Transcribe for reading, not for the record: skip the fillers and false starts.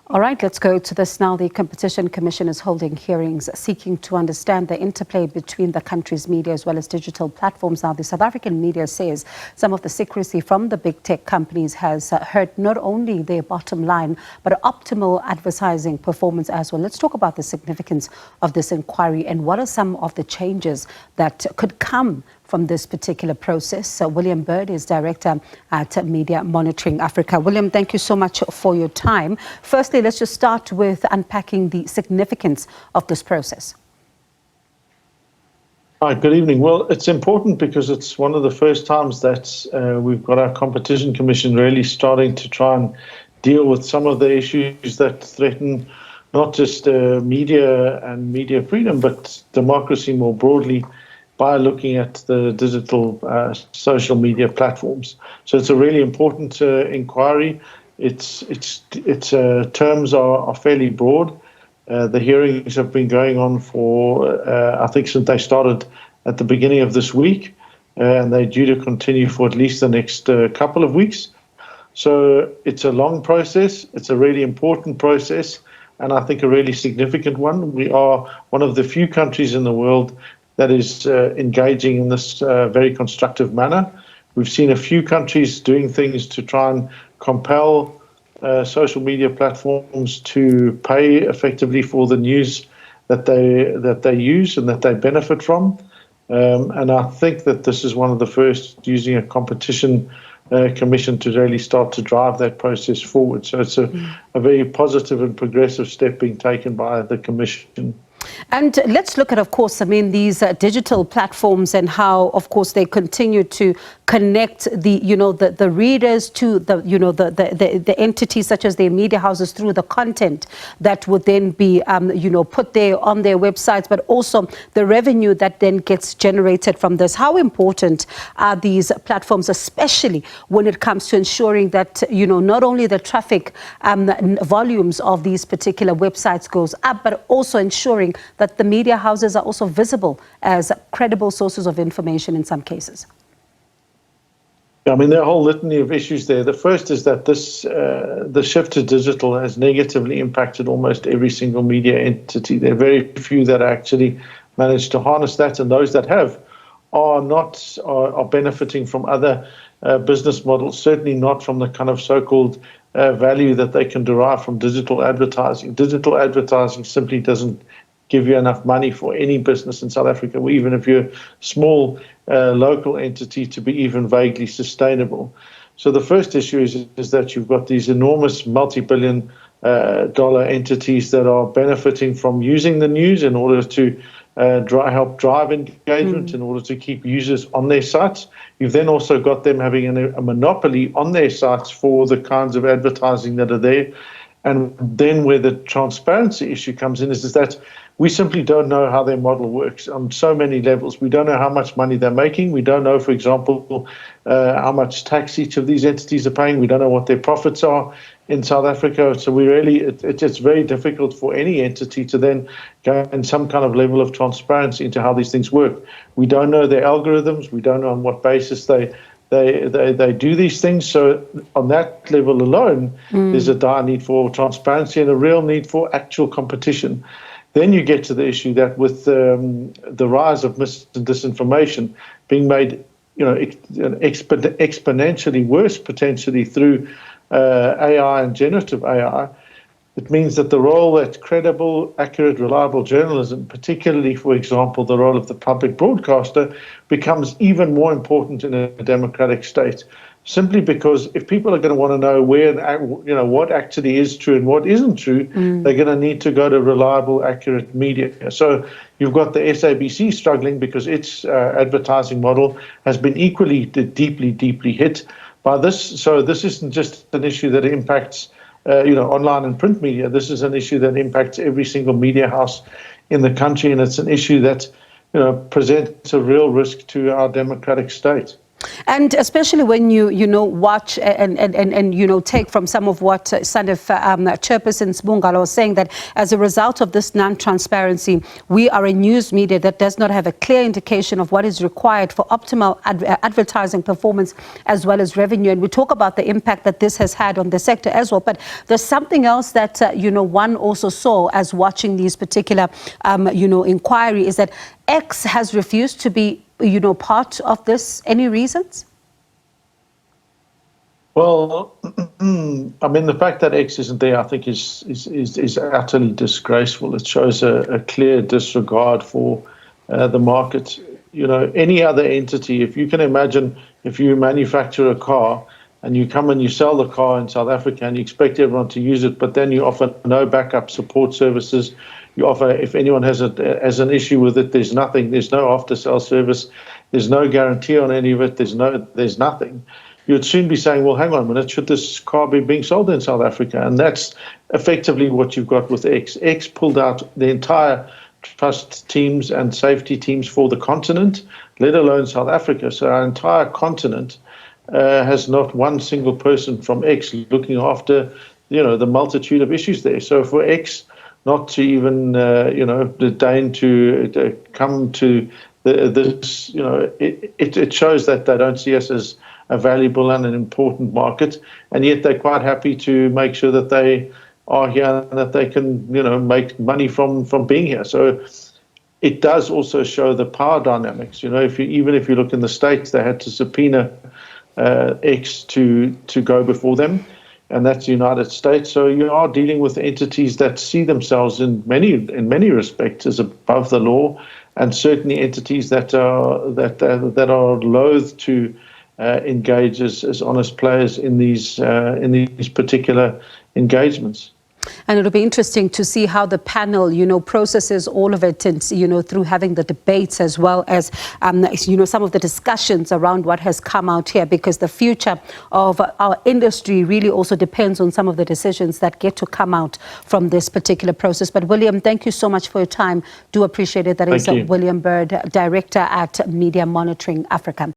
All right, let's go to this now. The Competition Commission is holding hearings seeking to understand the interplay between the country's media as well as digital platforms. Now, the South African media says some of the secrecy from the big tech companies has hurt not only their bottom line, but optimal advertising performance as well. Let's talk about the significance of this inquiry and what are some of the changes that could come from this particular process. William Bird is Director at Media Monitoring Africa. William, thank you so much for your time. Firstly, let's just start with unpacking the significance of this process. Hi, good evening. Well, it's important because it's one of the first times that we've got our Competition Commission really starting to try and deal with some of the issues that threaten not just media and media freedom, but democracy more broadly, by looking at the digital social media platforms. So it's a really important inquiry. Its terms are fairly broad. The hearings have been going on for, I think, since they started at the beginning of this week, and they're due to continue for at least the next couple of weeks. So it's a long process. It's a really important process, and I think a really significant one. We are one of the few countries in the world that is engaging in this very constructive manner. We've seen a few countries doing things to try and compel social media platforms to pay effectively for the news that they use and that they benefit from. And I think that this is one of the first using a competition commission to really start to drive that process forward. So it's a very positive and progressive step being taken by the commission. And let's look at, of course, these digital platforms and how, of course, they continue to connect the readers to the entities such as their media houses through the content that would then be put there on their websites, but also the revenue that then gets generated from this. How important are these platforms, especially when it comes to ensuring that not only the traffic volumes of these particular websites goes up, but also ensuring that the media houses are also visible as credible sources of information in some cases? I mean, there are a whole litany of issues there. The first is that the shift to digital has negatively impacted almost every single media entity. There are very few that actually manage to harness that, and those that have are benefiting from other business models, certainly not from the kind of so-called value that they can derive from digital advertising. Digital advertising simply doesn't give you enough money for any business in South Africa, or even if you're a small local entity, to be even vaguely sustainable. So the first issue is that you've got these enormous multi-billion dollar entities that are benefiting from using the news in order to help drive engagement, in order to keep users on their sites. You've then also got them having a monopoly on their sites for the kinds of advertising that are there. And then where the transparency issue comes in is that we simply don't know how their model works on so many levels. We don't know how much money they're making. We don't know, for example, how much tax each of these entities are paying. We don't know what their profits are in South Africa. So it's very difficult for any entity to then gain some kind of level of transparency into how these things work. We don't know their algorithms. We don't know on what basis they do these things. So on that level alone, there's a dire need for transparency and a real need for actual competition. Then you get to the issue that with the rise of mis and disinformation being made, exponentially worse potentially through AI and generative AI, it means that the role that credible, accurate, reliable journalism, particularly, for example, the role of the public broadcaster, becomes even more important in a democratic state. Simply because if people are going to want to know what actually is true and what isn't true, they're going to need to go to reliable, accurate media. So you've got the SABC struggling because its advertising model has been equally deeply hit by this. So this isn't just an issue that impacts online and print media. This is an issue that impacts every single media house in the country, and it's an issue that presents a real risk to our democratic state. And especially when you know, watch and you know, take from some of what Sandef Chairperson Sbungalo was saying, that as a result of this non-transparency, we are a news media that does not have a clear indication of what is required for optimal advertising performance as well as revenue. And we talk about the impact that this has had on the sector as well. But there's something else that, you know, one also saw as watching these particular, you know, inquiry, is that X has refused to be, you know, part of this. Any reasons? Well, I mean, the fact that X isn't there, I think, is utterly disgraceful. It shows a clear disregard for the market. You know, any other entity, if you can imagine, if you manufacture a car and you come and you sell the car in South Africa and you expect everyone to use it, but then you offer no backup support services. You offer, if anyone has an issue with it, there's nothing. There's no after-sale service. There's no guarantee on any of it. There's nothing. You'd soon be saying, well, hang on a minute, should this car be being sold in South Africa? And that's effectively what you've got with X. X pulled out the entire trust teams and safety teams for the continent, let alone South Africa. So our entire continent has not one single person from X looking after, you know, the multitude of issues there. So for X not to even, you know, deign to come to this, you know, it shows that they don't see us as a valuable and an important market, and yet they're quite happy to make sure that they are here and that they can, you know, make money from being here. So it does also show the power dynamics. You know, even if you look in the States, they had to subpoena X to go before them, and that's the United States. So you are dealing with entities that see themselves in many respects as above the law, and certainly entities that are loath to engage as honest players in these particular engagements. And it'll be interesting to see how the panel, you know, processes all of it, and, you know, through having the debates as well as, you know, some of the discussions around what has come out here, because the future of our industry really also depends on some of the decisions that get to come out from this particular process. But William, thank you so much for your time. Do appreciate it. That is William Bird, Director at Media Monitoring Africa.